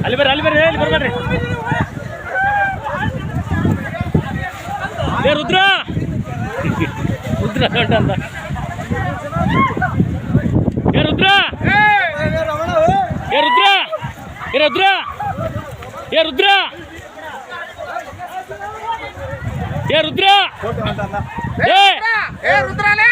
ಅಲ್ಲಿ ಬರ್ರಿ ಅಲ್ಲಿ ಬರ್ಬೇಡ್ರಿ. ಏ ರುದ್ರ ರುದ್ರ ದೊಡ್ಡ ಅಂತ ಏ ರುದ್ರ ಏ ರುದ್ರ ಏ ರುದ್ರ ಏ ರುದ್ರ ಏ ರುದ್ರ ಏ ರುದ್ರಲೇ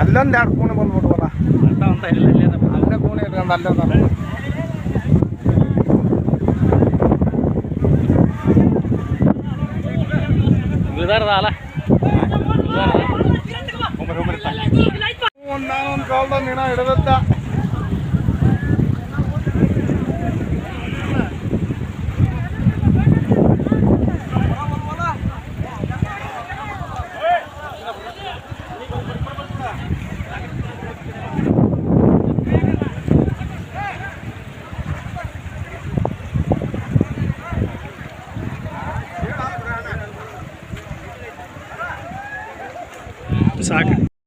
ಅಲ್ಲೊಂದು ಎರಡು ಕೂಣೆ ಬಂದ್ಬಿಟ್ವಲ್ಲ ಅಂತ ಅಲ್ಲೇ ಕೂಣೆ ಇಟ್ಕೊಂಡು ಅಲ್ಲೇ ಅಲ್ಲ ಒಂದು ಕಾಲದಲ್ಲಿ ನೀನು ಹಿಡಿದತ್ತ